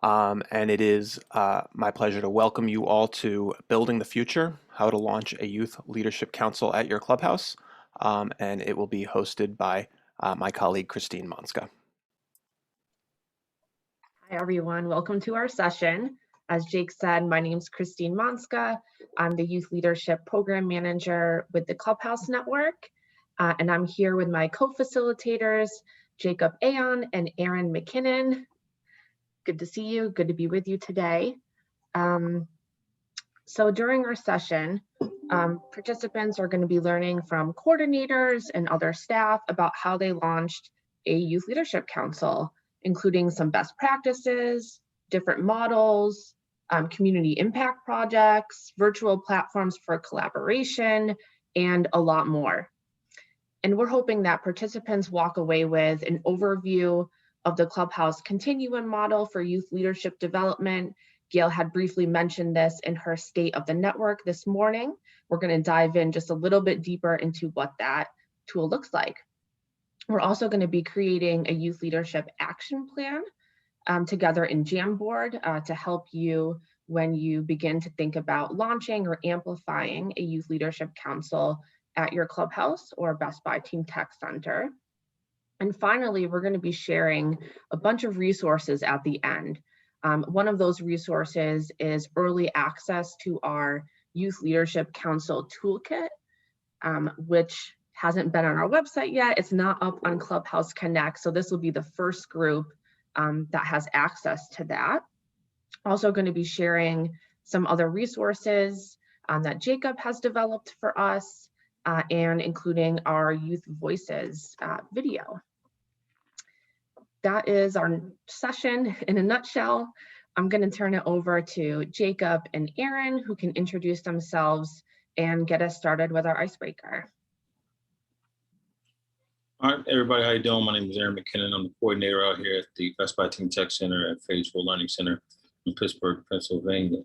and it is my pleasure to welcome you all to Building the Future, How to Launch a Youth Leadership Council at Your Clubhouse, and it will be hosted by my colleague, Christine Monska. Hi, everyone. Welcome to our session. As Jake said, my name is Christine Monska. I'm the Youth Leadership Program Manager with the Clubhouse Network, and I'm here with my co-facilitators, Jacob Ayon and Aaron McKinnon. Good to see you. Good to be with you today. So during our session, participants are going to be learning from coordinators and other staff about how they launched a Youth Leadership Council, including some best practices, different models, community impact projects, virtual platforms for collaboration, and a lot more. And we're hoping that participants walk away with an overview of the Clubhouse Continuum model for youth leadership development. Gail had briefly mentioned this in her State of the Network this morning. We're going to dive in just a little bit deeper into what that tool looks like. We're also going to be creating a youth leadership action plan together in Jamboard to help you when you begin to think about launching or amplifying a youth leadership council at your clubhouse or Best Buy Team Tech Center. And finally, we're going to be sharing a bunch of resources at the end. One of those resources is early access to our Youth Leadership Council Toolkit, which hasn't been on our website yet. It's not up on Clubhouse Connect, so this will be the first group that has access to that. Also going to be sharing some other resources that Jacob has developed for us, and including our Youth Voices video. That is our session in a nutshell. I'm going to turn it over to Jacob and Aaron, who can introduce themselves and get us started with our icebreaker. All right, everybody, how you doing? My name is Aaron McKinnon. I'm the coordinator out here at the Best Buy Team Tech Center at Phase 4 Learning Center in Pittsburgh, Pennsylvania.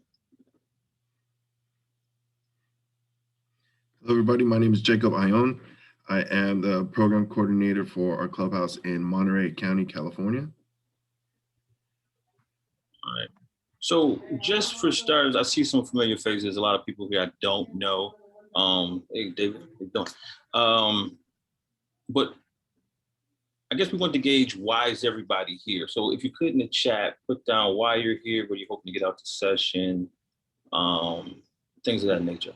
Hello, everybody. My name is Jacob Ayon. I am the program coordinator for our clubhouse in Monterey County, California. All right. So just for starters, I see some familiar faces. A lot of people here I don't know. Hey, David, how you doing? But I guess we want to gauge why is everybody here. So if you could in the chat, put down why you're here, what you're hoping to get out the session, things of that nature.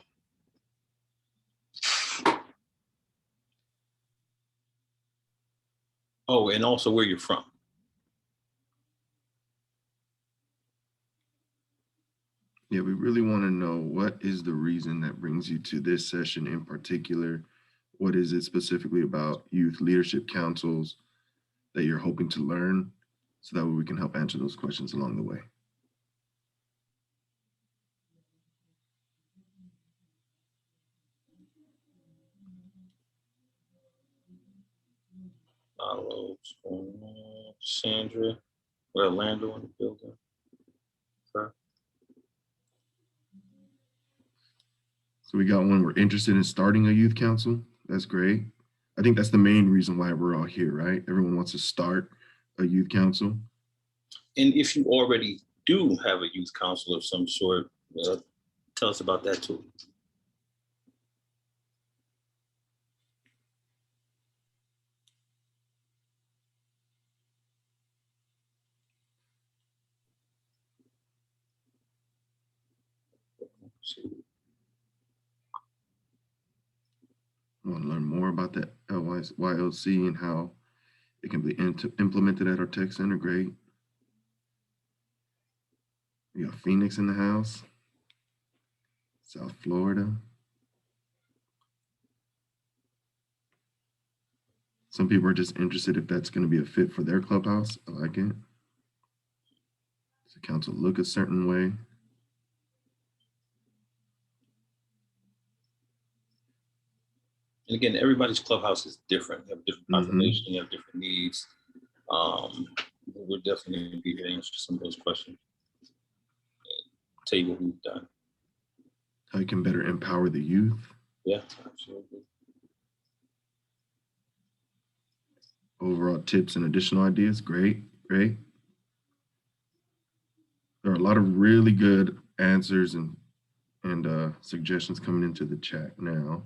Oh, and also where you're from. Yeah, we really want to know what is the reason that brings you to this session in particular. What is it specifically about youth leadership councils that you're hoping to learn, so that way we can help answer those questions along the way. Sandra, or Orlando in the building. Okay. So we got one, we're interested in starting a youth council. That's great. I think that's the main reason why we're all here, right? Everyone wants to start a youth council. And if you already do have a youth council of some sort, tell us about that too. I want to learn more about that YLC and how it can be implemented at our tech center. Great. We got Phoenix in the house, South Florida. Some people are just interested if that's going to be a fit for their clubhouse. I like it. Does the council look a certain way? And again, everybody's clubhouse is different. You have different population, you have different needs. We're definitely going to be here to answer some of those questions. Tell you what we've done. How you can better empower the youth. Yeah, absolutely. Overall tips and additional ideas. Great, great. are a lot of really good answers and suggestions coming into the chat now.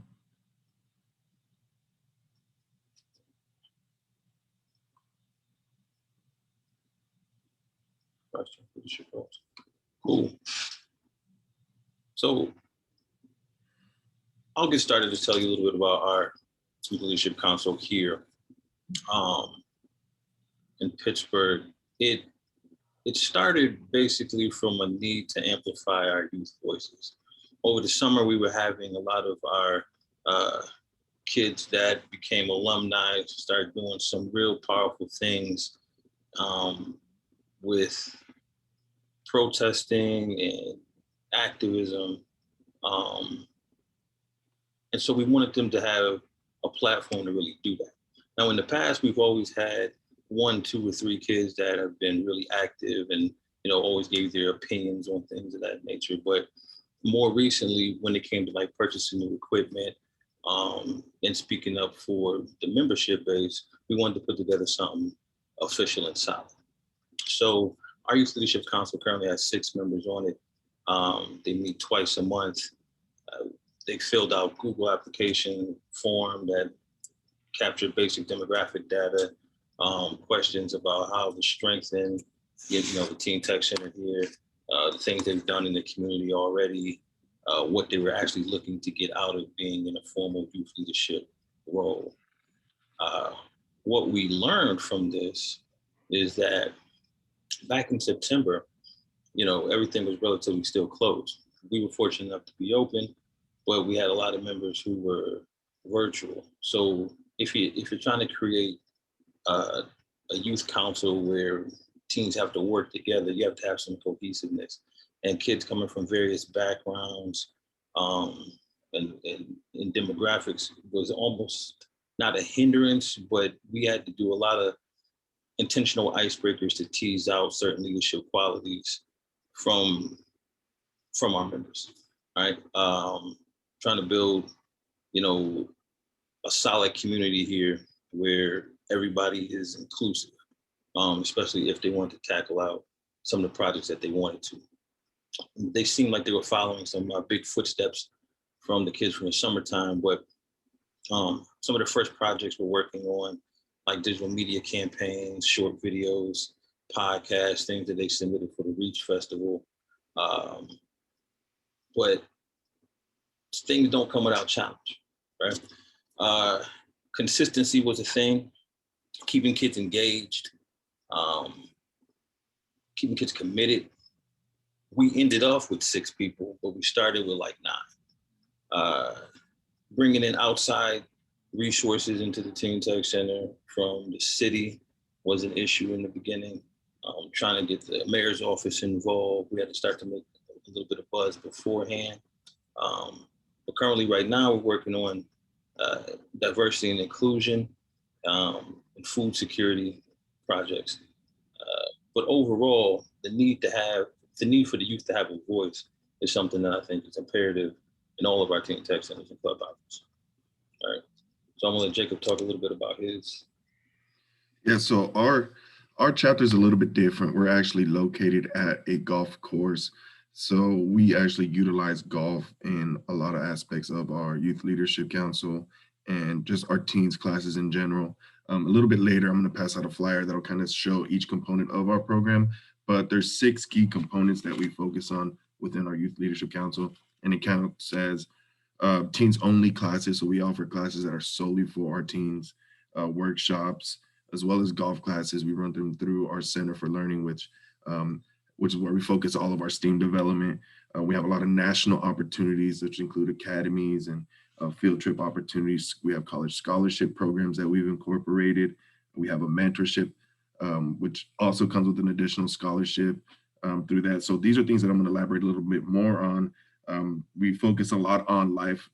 Cool. So I'll get started to tell you a little bit about our Youth Leadership Council here in Pittsburgh. It started basically from a need to amplify our youth voices. Over the summer, we were having a lot of our kids that became alumni start doing some real powerful things with protesting and activism. And so we wanted them to have a platform to really do that. Now, in the past, we've always had 1, 2, or 3 kids that have been really active and, always gave their opinions on things of that nature. But more recently, when it came to like purchasing new equipment and speaking up for the membership base, we wanted to put together something official and solid. So our Youth Leadership Council currently has 6 members on it. They meet twice a month. They filled out Google application form that captured basic demographic data, questions about how to strengthen, the Teen Tech Center here, the things they've done in the community already, what they were actually looking to get out of being in a formal youth leadership role. What we learned from this is that back in September, everything was relatively still closed. We were fortunate enough to be open, but we had a lot of members who were virtual. So if you're trying to create a youth council where teens have to work together, you have to have some cohesiveness. And kids coming from various backgrounds and demographics was almost not a hindrance, but we had to do a lot of intentional icebreakers to tease out certain leadership qualities from our members, right? Trying to build, a solid community here where everybody is inclusive, especially if they want to tackle out some of the projects that they wanted to. They seemed like they were following some big footsteps from the kids from the summertime, but some of the first projects we're working on, like digital media campaigns, short videos, podcasts, things that they submitted for the Reach Festival. But things don't come without challenge, right? Consistency was a thing, keeping kids engaged, keeping kids committed. We ended off with 6 people, but we started with like 9. Bringing in outside resources into the Teen Tech Center from the city was an issue in the beginning. Trying to get the mayor's office involved, we had to start to make a little bit of buzz beforehand. But currently right now we're working on diversity and inclusion and food security projects. But overall, the need for the youth to have a voice is something that I think is imperative in all of our Teen Tech Centers and Clubhouses. All right. So I'm gonna let Jacob talk a little bit about his. Yeah, so our chapter is a little bit different. We're actually located at a golf course. So we actually utilize golf in a lot of aspects of our Youth Leadership Council and just our teens classes in general. A little bit later, I'm going to pass out a flyer that'll kind of show each component of our program, but there's 6 key components that we focus on within our Youth Leadership Council, and it counts as teens only classes. So we offer classes that are solely for our teens, workshops, as well as golf classes. We run them through our Center for Learning, which is where we focus all of our STEAM development. We have a lot of national opportunities, which include academies and field trip opportunities. We have college scholarship programs that we've incorporated. We have a mentorship, which also comes with an additional scholarship through that. So these are things that I'm going to elaborate a little bit more on. We focus a lot on life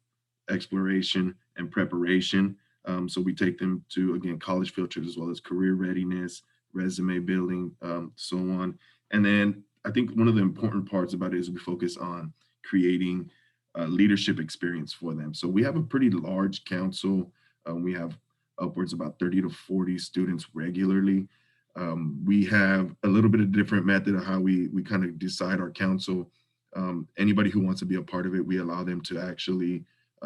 exploration and preparation. So we take them to, again, college field trips as well as career readiness, resume building, so on. And then I think one of the important parts about it is we focus on creating a leadership experience for them. So we have a pretty large council. We have upwards about 30 to 40 students regularly. We have a little bit of different method of how we kind of decide our council. Anybody who wants to be a part of it, we allow them to actually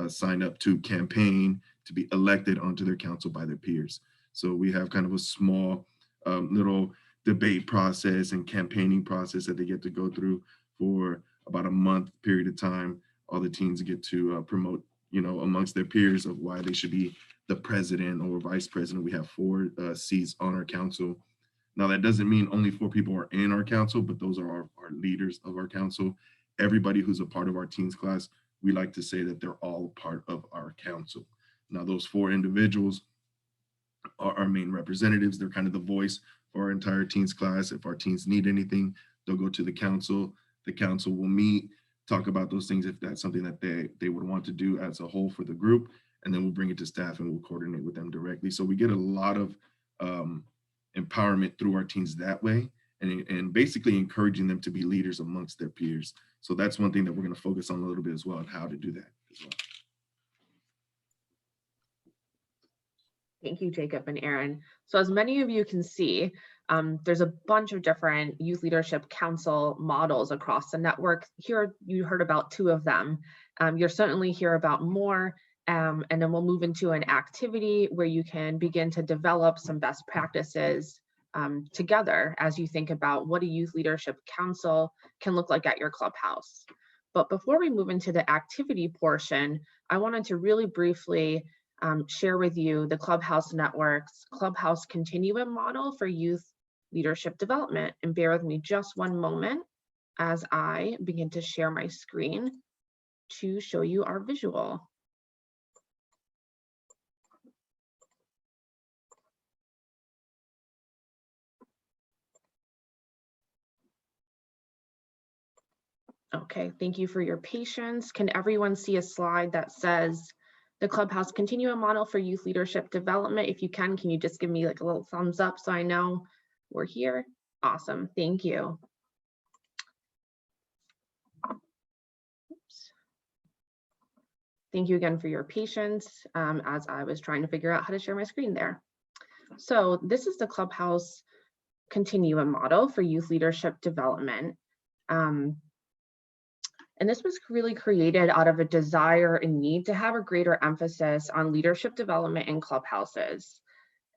sign up to campaign to be elected onto their council by their peers. So we have kind of a small little debate process and campaigning process that they get to go through for about a month period of time. All the teams get to promote, amongst their peers of why they should be the president or vice president. We have 4 seats on our council. Now, that doesn't mean only 4 people are in our council, but those are our leaders of our council. Everybody who's a part of our teens class, we like to say that they're all part of our council. Now, those 4 individuals are our main representatives. They're kind of the voice for our entire teens class. If our teens need anything, they'll go to the council. The council will meet, talk about those things if that's something that they would want to do as a whole for the group, and then we'll bring it to staff and we'll coordinate with them directly. So we get a lot of empowerment through our teens that way, and basically encouraging them to be leaders amongst their peers. So that's one thing that we're going to focus on a little bit as well, and how to do that as well. Thank you, Jacob and Aaron. So as many of you can see, there's a bunch of different youth leadership council models across the network. Here you heard about 2 of them. You'll certainly hear about more, and then we'll move into an activity where you can begin to develop some best practices together as you think about what a youth leadership council can look like at your clubhouse. But before we move into the activity portion, I wanted to really briefly share with you the Clubhouse Network's Clubhouse Continuum model for youth leadership development. And bear with me just one moment as I begin to share my screen to show you our visual. Okay, thank you for your patience. Can everyone see a slide that says the Clubhouse Continuum model for youth leadership development? If you can you just give me like a little thumbs up so I know we're here? Awesome, thank you. Oops. Thank you again for your patience as I was trying to figure out how to share my screen there. So this is the Clubhouse Continuum model for youth leadership development. And this was really created out of a desire and need to have a greater emphasis on leadership development in clubhouses.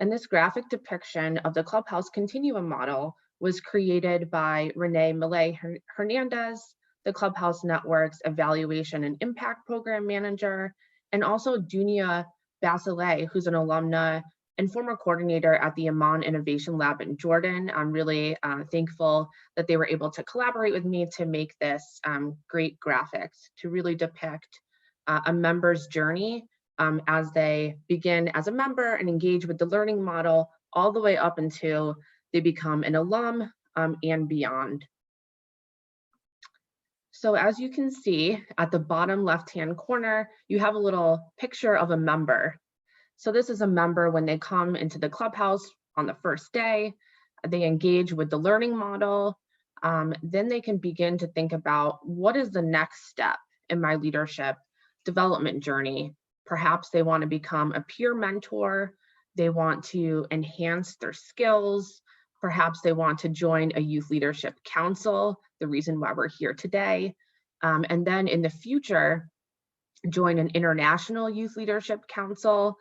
And this graphic depiction of the Clubhouse Continuum model was created by Renee Millay Hernandez, the Clubhouse Network's Evaluation and Impact Program Manager, and also Dunia Basilay, who's an alumna and former coordinator at the Ayon Innovation Lab in Jordan. I'm really thankful that they were able to collaborate with me to make this great graphics to really depict a member's journey as they begin as a member and engage with the learning model all the way up until they become an alum and beyond. So as you can see at the bottom left-hand corner, you have a little picture of a member. So this is a member when they come into the clubhouse on the first day, they engage with the learning model, then they can begin to think about what is the next step in my leadership development journey. Perhaps they want to become a peer mentor, they want to enhance their skills, perhaps they want to join a youth leadership council, the reason why we're here today, and then in the future, join an international youth leadership council,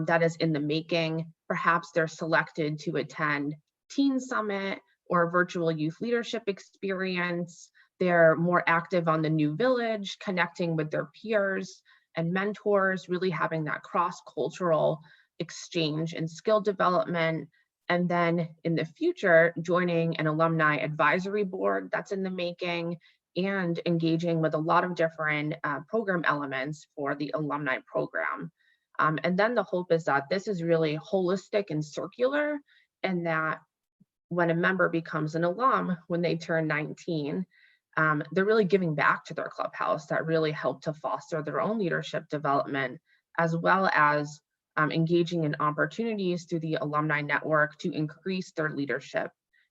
that is in the making. Perhaps they're selected to attend Teen Summit or a virtual youth leadership experience. They're more active on the new village, connecting with their peers and mentors, really having that cross-cultural exchange and skill development. And then in the future, joining an alumni advisory board that's in the making and engaging with a lot of different program elements for the alumni program. And then the hope is that this is really holistic and circular, and that when a member becomes an alum, when they turn 19, they're really giving back to their clubhouse that really help to foster their own leadership development, as well as engaging in opportunities through the alumni network to increase their leadership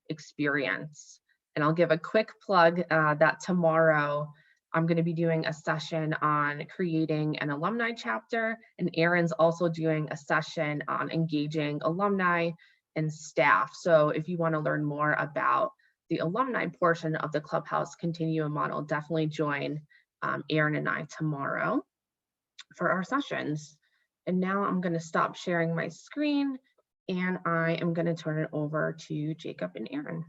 experience. And I'll give a quick plug that tomorrow, I'm going to be doing a session on creating an alumni chapter, and Aaron's also doing a session on engaging alumni and staff. So if you want to learn more about the alumni portion of the Clubhouse Continuum model, definitely join Ayon and I tomorrow for our sessions. And now I'm going to stop sharing my screen, and I am going to turn it over to Jacob and Ayon.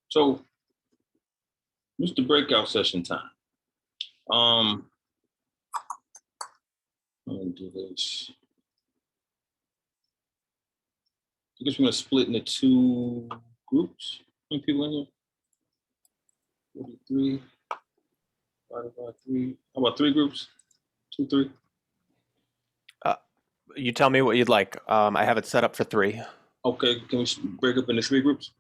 So, Mr. Breakout Session time. I'm gonna do this. I guess we're gonna split into 2 groups. How many people in here? 43. Divided by 3. How about 3 groups? 2, 3. You tell me what you'd like. I have it set up for 3. Okay, can we break up into 3 groups?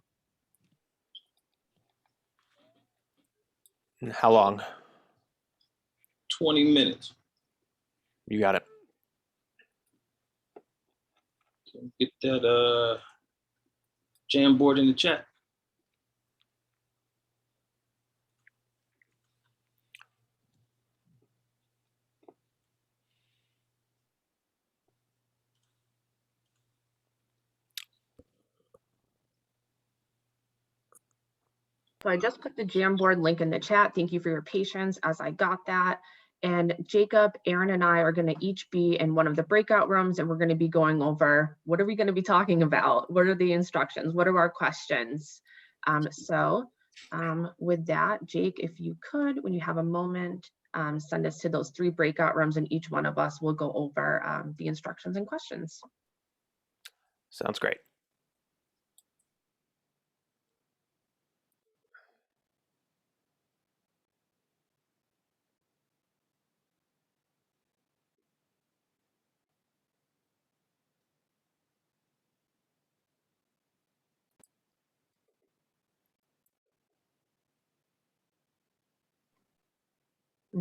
And how long? 20 minutes. You got it. Get that Jamboard in the chat. So I just put the Jamboard link in the chat. Thank you for your patience as I got that. And Jacob, Ayon, and I are going to each be in one of the breakout rooms, and we're going to be going over what are we going to be talking about? What are the instructions? What are our questions? With that, Jake, if you could, when you have a moment, send us to those 3 breakout rooms, and each one of us will go over the instructions and questions. Sounds great.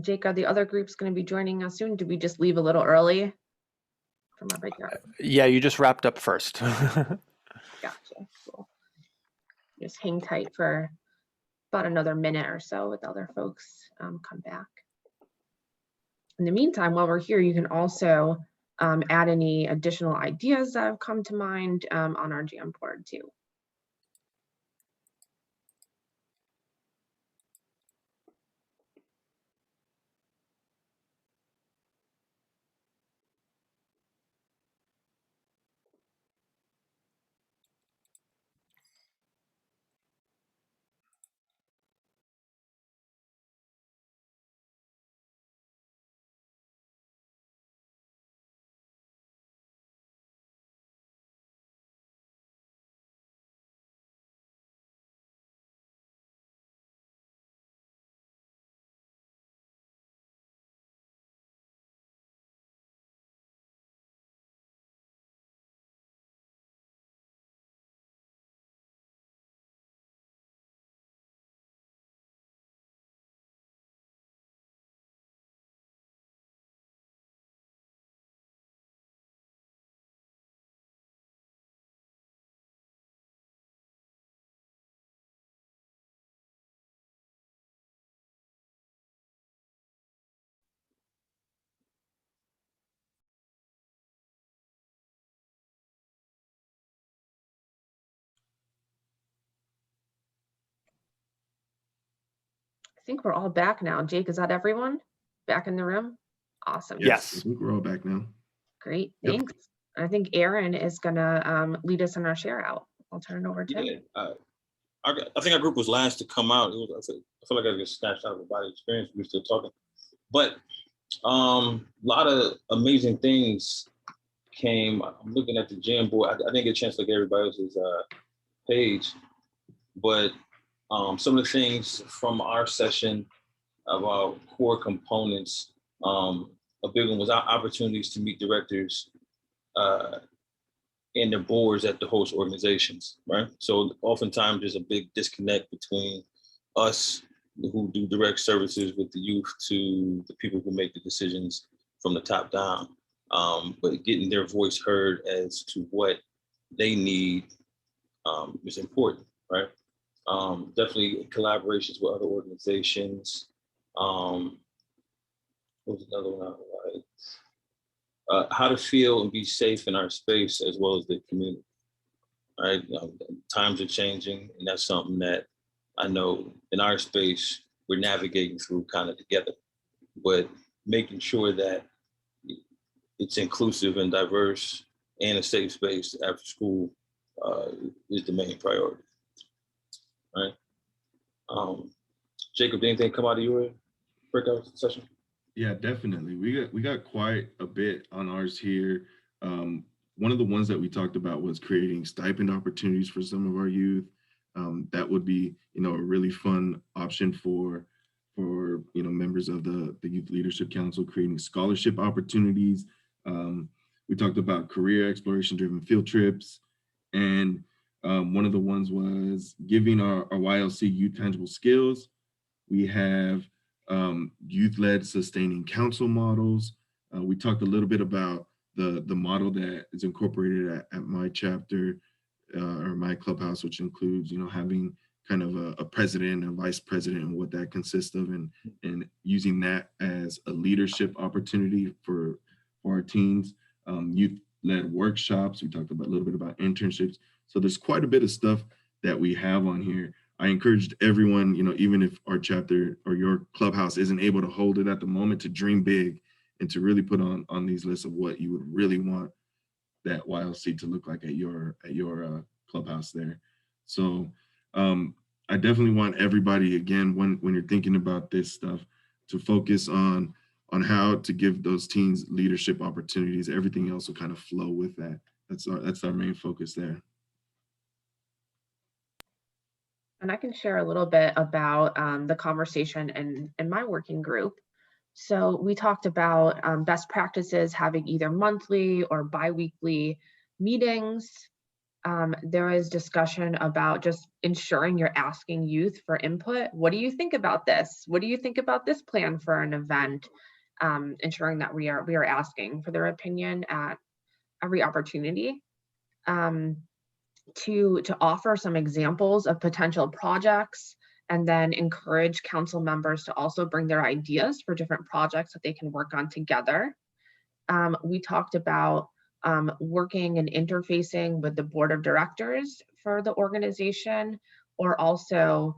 Jake, are the other groups going to be joining us soon? Did we just leave a little early from our breakout? Yeah, you just wrapped up first. Gotcha. Cool. Just hang tight for about another minute or so with other folks come back. In the meantime, while we're here, you can also add any additional ideas that have come to mind on our Jamboard too. I think we're all back now. Jake, is that everyone back in the room? Awesome. Yes. I think we're all back now. Great, Yep. thanks. I think Ayon is gonna lead us in our share out. I'll turn it over to him. I think our group was last to come out. I feel like I get snatched out of the body experience. We're still talking, but a lot of amazing things came. I'm looking at the Jamboard. I didn't get a chance to look at everybody else's page, but some of the things from our session about core components, a big one was our opportunities to meet directors and their boards at the host organizations, right? So oftentimes there's a big disconnect between us who do direct services with the youth to the people who make the decisions from the top down. But getting their voice heard as to what they need is important, right? Definitely collaborations with other organizations. What was another one I liked? how to feel and be safe in our space as well as the community. Right, times are changing, and that's something that I know in our space we're navigating through kind of together. But making sure that it's inclusive and diverse and a safe space after school is the main priority. Right. Jacob, did anything come out of your breakout session? Yeah, definitely. We got quite a bit on ours here. One of the ones that we talked about was creating stipend opportunities for some of our youth. That would be, a really fun option for members of the Youth Leadership Council, creating scholarship opportunities. We talked about career exploration driven field trips. And one of the ones was giving our YLC youth tangible skills. We have youth-led sustaining council models. We talked a little bit about the model that is incorporated at my chapter or my clubhouse, which includes, having kind of a president and vice president and what that consists of, and using that as a leadership opportunity for our teens. Youth-led workshops. We talked about a little bit about internships. So there's quite a bit of stuff that we have on here. I encouraged everyone, even if our chapter or your clubhouse isn't able to hold it at the moment, to dream big and to really put on these lists of what you would really want that YLC to look like at your clubhouse there. So I definitely want everybody, again, when you're thinking about this stuff, to focus on how to give those teens leadership opportunities. Everything else will kind of flow with that. That's our main focus there. And I can share a little bit about the conversation in my working group. So we talked about best practices, having either monthly or bi-weekly meetings. There is discussion about just ensuring you're asking youth for input. What do you think about this? What do you think about this plan for an event? Ensuring that we are asking for their opinion at every opportunity. To offer some examples of potential projects, and then encourage council members to also bring their ideas for different projects that they can work on together. We talked about working and interfacing with the board of directors for the organization, or also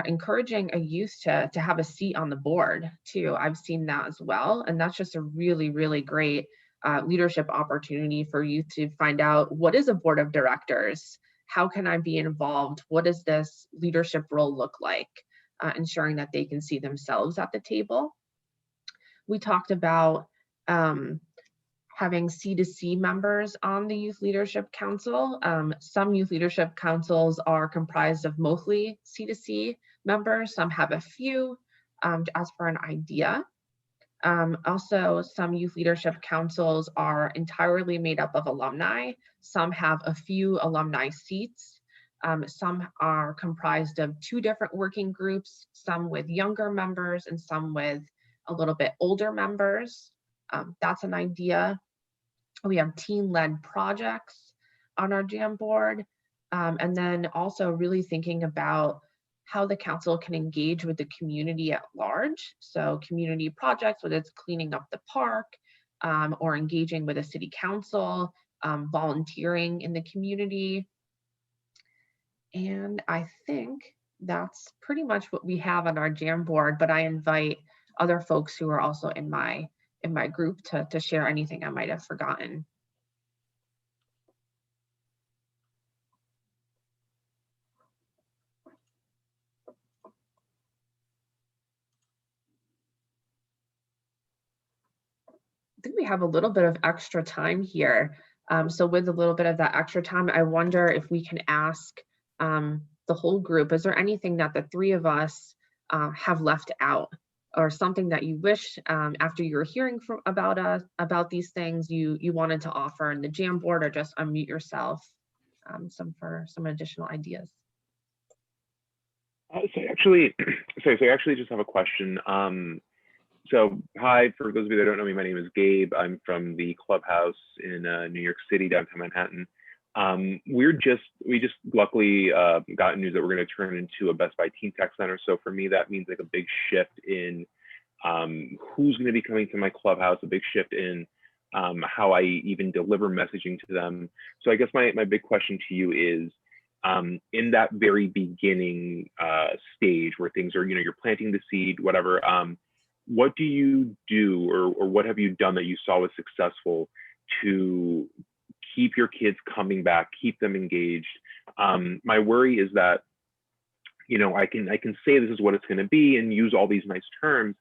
encouraging a youth to have a seat on the board too. I've seen that as well. And that's just a really, really great leadership opportunity for youth to find out, what is a board of directors? How can I be involved? What does this leadership role look like? Ensuring that they can see themselves at the table. We talked about having C2C members on the Youth Leadership Council. Some Youth Leadership Councils are comprised of mostly C2C members. Some have a few, as for an idea. Also, some Youth Leadership Councils are entirely made up of alumni. Some have a few alumni seats. Some are comprised of 2 different working groups, some with younger members and some with a little bit older members. That's an idea. We have teen-led projects on our Jam board. And then also really thinking about how the council can engage with the community at large. So community projects, whether it's cleaning up the park or engaging with a city council, volunteering in the community. And I think that's pretty much what we have on our Jam board, but I invite other folks who are also in my group to share anything I might have forgotten. I think we have a little bit of extra time here. So with a little bit of that extra time, I wonder if we can ask the whole group, is there anything that the 3 of us have left out, or something that you wish after you were hearing about these things you wanted to offer in the Jam board, or just unmute yourself for some additional ideas? So I actually just have a question. So hi, for those of you that don't know me, my name is Gabe. I'm from the Clubhouse in New York City, downtown Manhattan. We just luckily got news that we're going to turn into a Best Buy Teen Tech Center. So for me, that means like a big shift in who's going to be coming to my Clubhouse, a big shift in how I even deliver messaging to them. So I guess my big question to you is, in that very beginning stage where things are, you're planting the seed, whatever, what do you do, or what have you done that you saw was successful to keep your kids coming back, keep them engaged? My worry is that, I can say this is what it's going to be and use all these nice terms,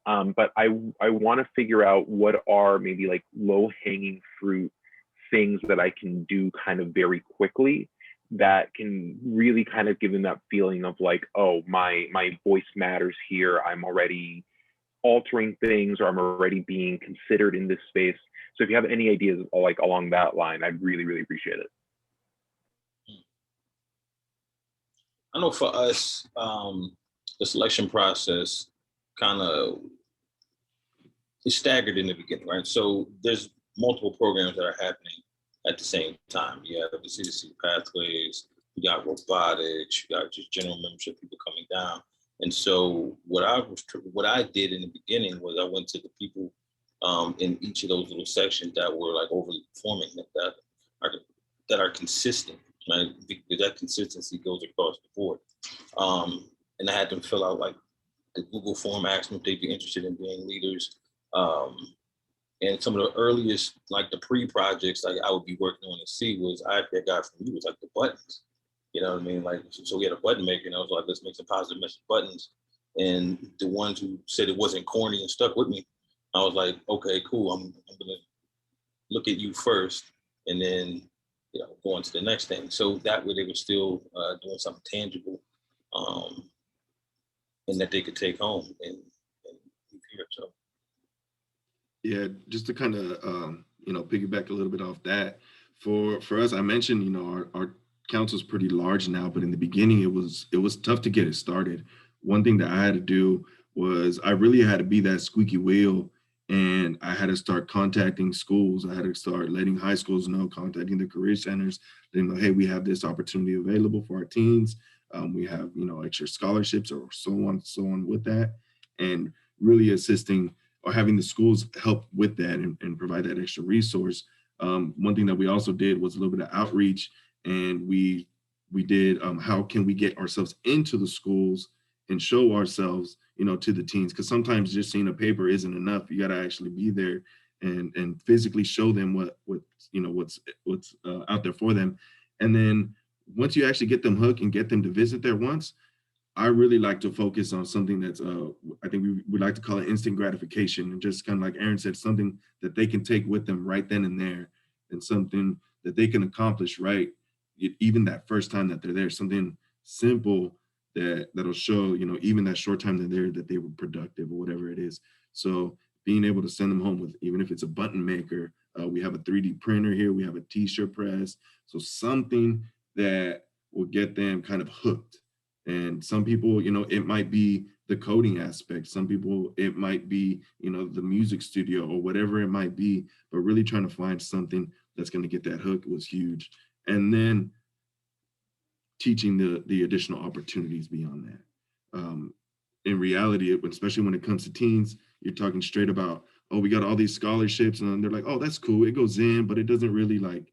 but I want to figure out what are maybe like low-hanging fruit things that I can do kind of very quickly that can really kind of give them that feeling of like, oh, my voice matters here. I'm already altering things, or I'm already being considered in this space. So if you have any ideas like along that line, I'd really, really appreciate it. I know for us, the selection process kind of is staggered in the beginning, right? So there's multiple programs that are happening at the same time. You have the CDC pathways, you got robotics, you got just general membership people coming down. And so what I did in the beginning was I went to the people in each of those little sections that were like overly performing, that are consistent, right? Because that consistency goes across the board. And I had them fill out like the Google form, ask them if they'd be interested in being leaders. And some of the earliest, like the pre-projects, like I would be working on and see was that guy from you was like the buttons. You know what I mean? Like, so we had a button maker, and I was like, let's make some positive message buttons. And the ones who said it wasn't corny and stuck with me, I was like, okay, cool. I'm gonna look at you first, and then go on to the next thing. So that way they were still doing something tangible, and that they could take home and leave here. So. Yeah, just to kind of piggyback a little bit off that, for us, I mentioned our council's pretty large now, but in the beginning it was tough to get it started. One thing that I had to do was I really had to be that squeaky wheel, and I had to start contacting schools. I had to start letting high schools know, contacting the career centers, letting them know, hey, we have this opportunity available for our teens. We have extra scholarships or so on with that, and really assisting or having the schools help with that and provide that extra resource. One thing that we also did was a little bit of outreach, and we did how can we get ourselves into the schools and show ourselves to the teens, because sometimes just seeing a paper isn't enough. You got to actually be there and physically show them what's out there for them. And then once you actually get them hooked and get them to visit there once, I really like to focus on something that's I think we would like to call it instant gratification, and just kind of like Aaron said, something that they can take with them right then and there, and something that they can accomplish even that first time that they're there, something simple that'll show, even that short time they're there, that they were productive or whatever it is. So being able to send them home with, even if it's a button maker, we have a 3D printer here, we have a t-shirt press. So something that will get them kind of hooked. And some people, it might be the coding aspect. Some people, it might be, the music studio or whatever it might be, but really trying to find something that's going to get that hook was huge. And then teaching the additional opportunities beyond that. In reality, especially when it comes to teens, you're talking straight about, oh, we got all these scholarships, and they're like, oh, that's cool. It goes in, but it doesn't really like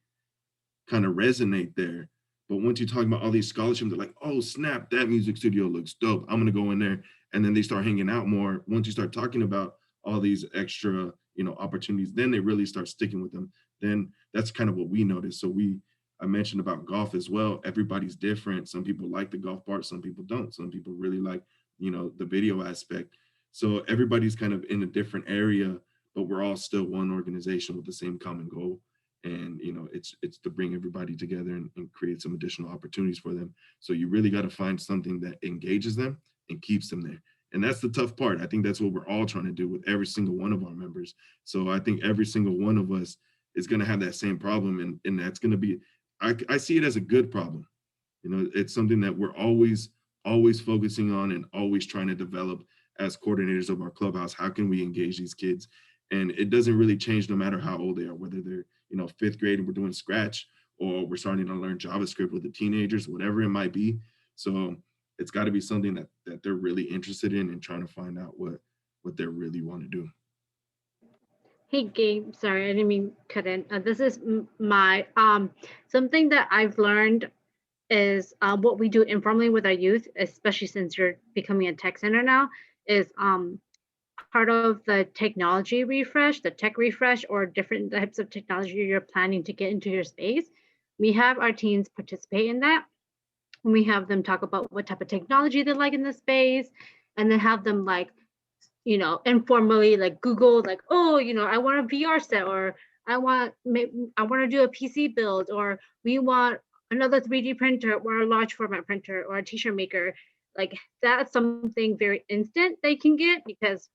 kind of resonate there. But once you're talking about all these scholarships, they're like, oh, snap, that music studio looks dope. I'm going to go in there. And then they start hanging out more. Once you start talking about all these extra, opportunities, then they really start sticking with them. Then that's kind of what we noticed. So I mentioned about golf as well. Everybody's different. Some people like the golf part, some people don't. Some people really like, the video aspect. So everybody's kind of in a different area, but we're all still one organization with the same common goal. And it's to bring everybody together and create some additional opportunities for them. So you really got to find something that engages them and keeps them there. And that's the tough part. I think that's what we're all trying to do with every single one of our members. So I think every single one of us is going to have that same problem, and that's going to be, I see it as a good problem. It's something that we're always focusing on and always trying to develop as coordinators of our clubhouse. How can we engage these kids? And it doesn't really change no matter how old they are, whether they're, 5th grade and we're doing Scratch, or we're starting to learn JavaScript with the teenagers, whatever it might be. So it's got to be something that they're really interested in and trying to find out what they really want to do. Hey Gabe, sorry, I didn't mean cut in. This is my something that I've learned is what we do informally with our youth, especially since you're becoming a tech center now, is part of the technology refresh, the tech refresh, or different types of technology you're planning to get into your space. We have our teens participate in that. And we have them talk about what type of technology they like in the space, and then have them like, informally like Google, like, oh, I want a VR set, or I want to do a PC build, or we want another 3D printer or a large format printer or a t-shirt maker. Like that's something very instant they can get because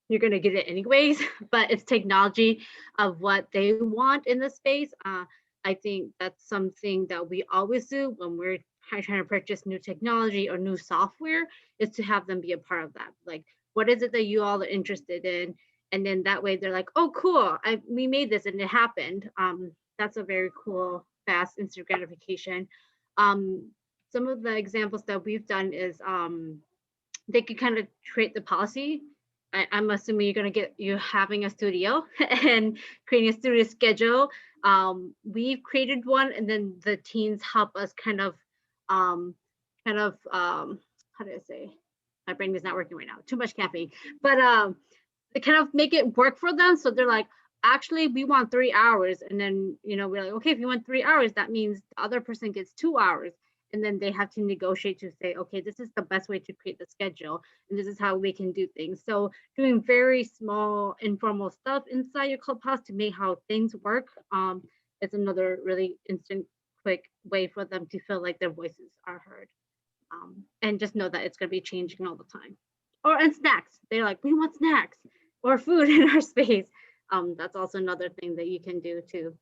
you're going to get it anyways, but it's technology of what they want in the space. I think that's something that we always do when we're trying to purchase new technology or new software, is to have them be a part of that. Like, what is it that you all are interested in? And then that way they're like, oh, cool, we made this and it happened. That's a very cool, fast, instant gratification. Some of the examples that we've done is they could kind of create the policy. I'm assuming you're having a studio and creating a studio schedule. We've created one, and then the teens help us how do I say? My brain is not working right now. Too much caffeine, but they kind of make it work for them. So they're like, actually, we want 3 hours, and then we're like, okay, if you want 3 hours, that means the other person gets 2 hours. And then they have to negotiate to say, okay, this is the best way to create the schedule, and this is how we can do things. So doing very small informal stuff inside your clubhouse to make how things work is another really instant, quick way for them to feel like their voices are heard. And just know that it's going to be changing all the time. And snacks. They're like, we want snacks or food in our space. That's also another thing that you can do too.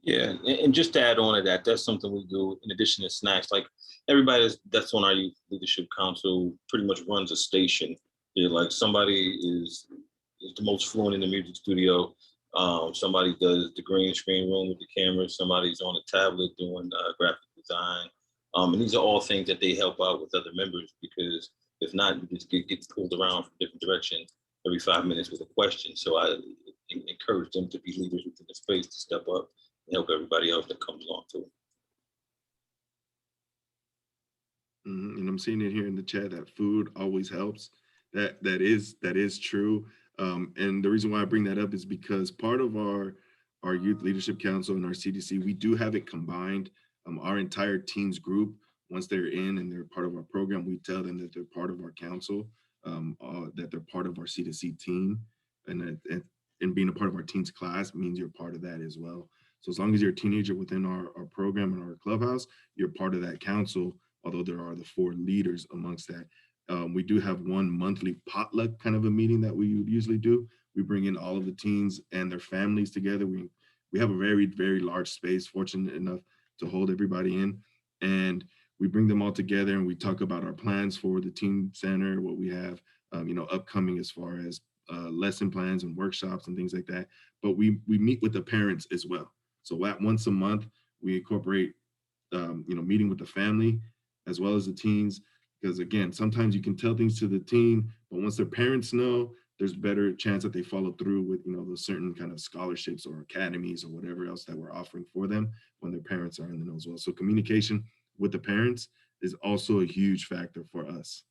Yeah, and just to add on to that, that's something we do in addition to snacks. Like everybody that's on our youth leadership council pretty much runs a station. Yeah, like somebody is the most fluent in the music studio. Somebody does the green screen room with the camera. Somebody's on a tablet doing graphic design. And these are all things that they help out with other members, because if not, you just get pulled around from different directions every 5 minutes with a question. So I encourage them to be leaders within the space, to step up and help everybody else that comes along too. And I'm seeing it here in the chat that food always helps. That is true. And the reason why I bring that up is because part of our youth leadership council and our CDC, we do have it combined. Our entire teens group, once they're in and they're part of our program, we tell them that they're part of our council, that they're part of our CDC team, and being a part of our teens class means you're part of that as well. So as long as you're a teenager within our program and our clubhouse, you're part of that council, although there are the 4 leaders amongst that. We do have one monthly potluck kind of a meeting that we usually do. We bring in all of the teens and their families together. We have a very, very large space, fortunate enough to hold everybody in. And we bring them all together and we talk about our plans for the teen center, what we have, upcoming as far as lesson plans and workshops and things like that. But we meet with the parents as well. So once a month, we incorporate, meeting with the family as well as the teens, because again, sometimes you can tell things to the teen, but once their parents know, there's better chance that they follow through with, those certain kind of scholarships or academies or whatever else that we're offering for them when their parents are in the know as well. So communication with the parents is also a huge factor for us.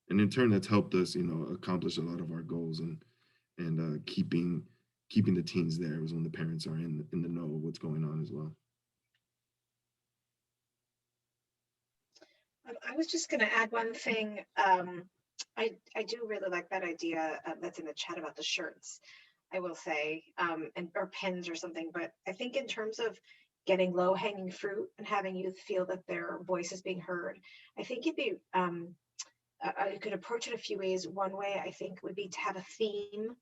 And in turn, that's helped us, accomplish a lot of our goals and keeping the teens there was when the parents are in the know of what's going on as well. I was just going to add one thing. I do really like that idea that's in the chat about the shirts, I will say, or pins or something. But I think in terms of getting low hanging fruit and having youth feel that their voice is being heard, I think it'd be, you could approach it a few ways. One way I think would be to have a theme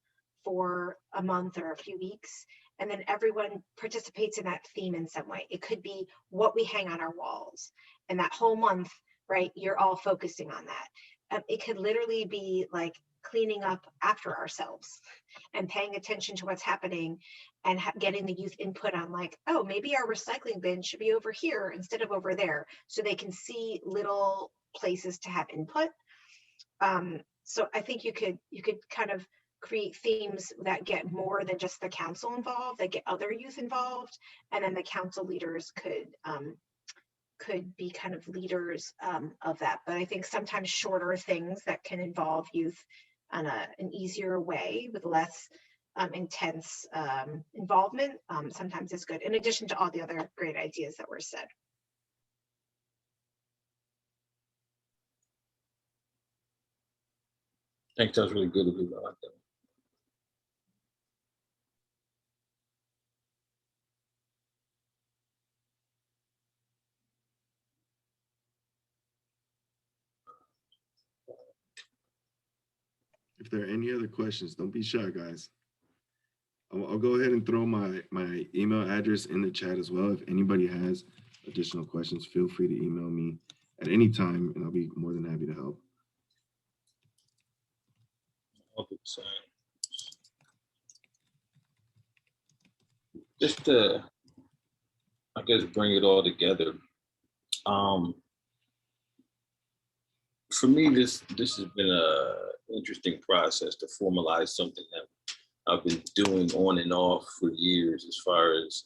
for a month or a few weeks, and then everyone participates in that theme in some way. It could be what we hang on our walls, and that whole month, right, you're all focusing on that. It could literally be like cleaning up after ourselves and paying attention to what's happening and getting the youth input on like, oh, maybe our recycling bin should be over here instead of over there, so they can see little places to have input. So I think you could kind of create themes that get more than just the council involved, that get other youth involved, and then the council leaders could be kind of leaders of that. But I think sometimes shorter things that can involve youth on an easier way with less intense involvement sometimes is good, in addition to all the other great ideas that were said. Thanks, that was really good of you. I like that. If there are any other questions, don't be shy, guys. I'll go ahead and throw my email address in the chat as well. If anybody has additional questions, feel free to email me at any time, and I'll be more than happy to help. 100%. Just to, I guess, bring it all together. For me, this has been an interesting process to formalize something that I've been doing on and off for years, as far as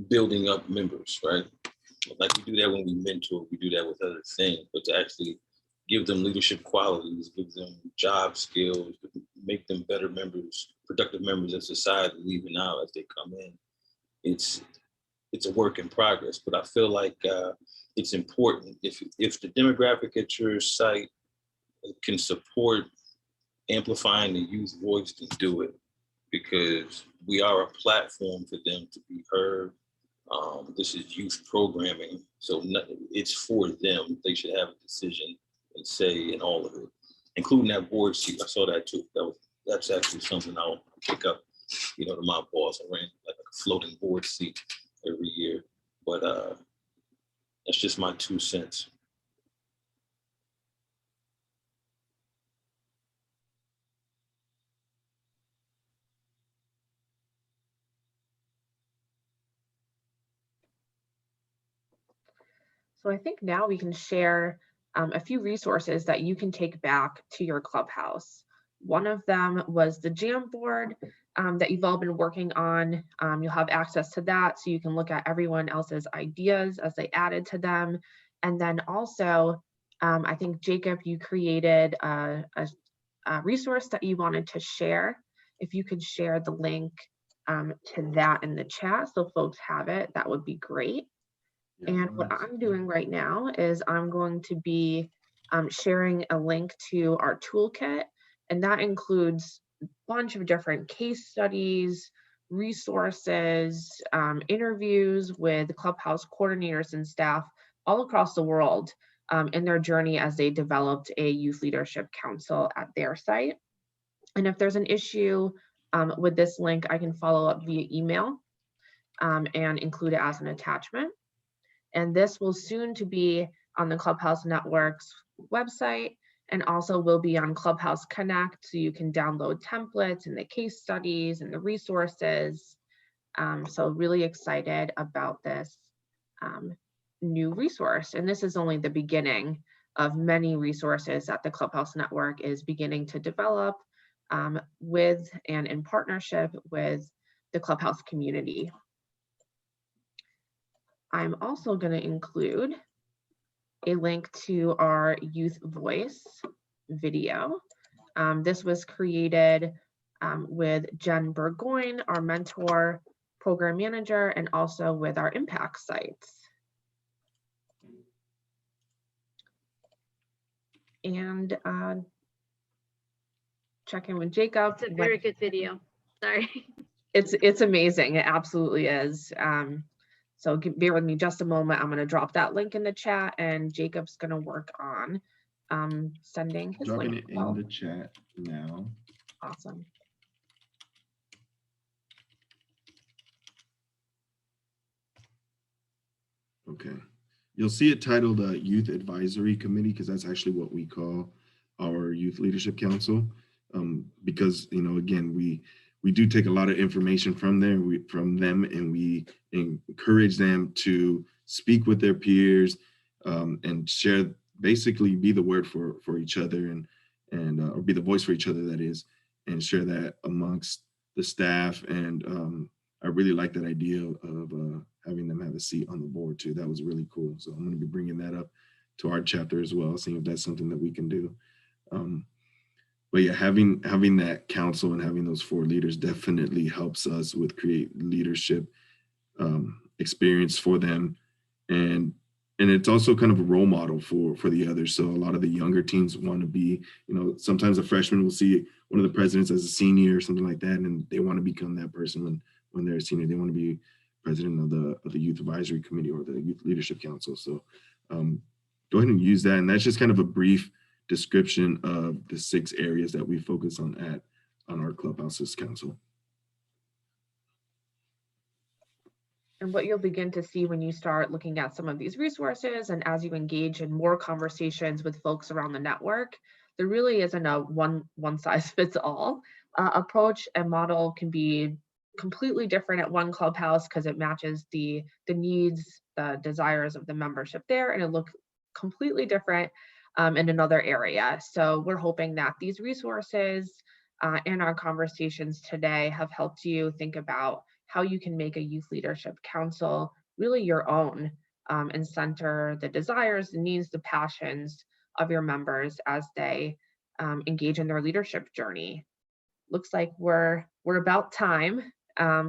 building up members, right? Like we do that when we mentor, we do that with other things, but to actually give them leadership qualities, give them job skills, make them better members, productive members of society, even now as they come in. It's a work in progress, but I feel like it's important if the demographic at your site can support amplifying the youth voice, to do it, because we are a platform for them to be heard. This is youth programming, so it's for them. They should have a decision and say in all of it, including that board seat. I saw that too. That's actually something I'll pick up, to my boss. I ran like a floating board seat every year, but that's just my 2 cents. So I think now we can share a few resources that you can take back to your clubhouse. One of them was the Jamboard that you've all been working on. You'll have access to that, so you can look at everyone else's ideas as they added to them. And then also, I think, Jacob, you created a resource that you wanted to share. If you could share the link to that in the chat so folks have it, that would be great. And what I'm doing right now is I'm going to be sharing a link to our toolkit, and that includes a bunch of different case studies, resources, interviews with Clubhouse coordinators and staff all across the world in their journey as they developed a youth leadership council at their site. And if there's an issue with this link, I can follow up via email and include it as an attachment. And this will soon to be on the Clubhouse Network's website, and also will be on Clubhouse Connect, so you can download templates and the case studies and the resources. So really excited about this new resource. And this is only the beginning of many resources that the Clubhouse Network is beginning to develop with and in partnership with the Clubhouse community. I'm also going to include a link to our Youth Voice video. This was created with Jen Burgoyne, our mentor, program manager, and also with our impact sites. And check in with Jacob. It's a very good video. Sorry. It's amazing. It absolutely is. So bear with me just a moment. I'm going to drop that link in the chat, and Jacob's going to work on sending his dropping link. it in the chat now. Awesome. Okay. You'll see it titled Youth Advisory Committee, because that's actually what we call our Youth Leadership Council. Because, again, we do take a lot of information from them, and we encourage them to speak with their peers and share basically be the word for each other and or be the voice for each other, that is, and share that amongst the staff. And I really like that idea of having them have a seat on the board too. That was really cool. So I'm going to be bringing that up to our chapter as well, seeing if that's something that we can do. But yeah, having that council and having those 4 leaders definitely helps us with create leadership experience for them, and it's also kind of a role model for the others. So a lot of the younger teams want to be, sometimes a freshman will see one of the presidents as a senior or something like that, and they want to become that person when they're a senior. They want to be president of the youth advisory committee or the youth leadership council. So go ahead and use that, and that's just kind of a brief description of the 6 areas that we focus on our Clubhouses Council. And what you'll begin to see when you start looking at some of these resources and as you engage in more conversations with folks around the network, there really isn't a one size fits all approach. And model can be completely different at one clubhouse because it matches the needs, the desires of the membership there, and it looks completely different in another area. So we're hoping that these resources and our conversations today have helped you think about how you can make a youth leadership council really your own and center the desires, the needs, the passions of your members as they engage in their leadership journey. Looks like we're about time.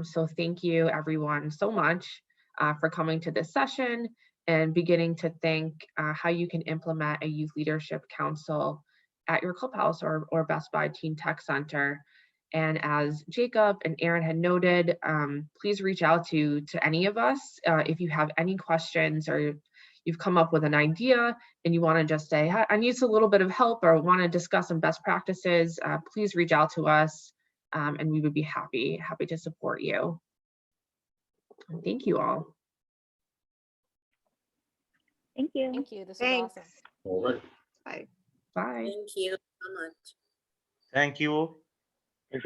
So thank you everyone so much for coming to this session and beginning to think how you can implement a youth leadership council at your clubhouse or Best Buy Teen Tech Center. And as Jacob and Aaron had noted, please reach out to any of us if you have any questions or you've come up with an idea and you want to just say, I need a little bit of help or want to discuss some best practices, please reach out to us and we would be happy to support you. Thank you all. Thank you. Thank you. This was Thanks. awesome. All right. Bye. Bye. Thank you so much. Thank you.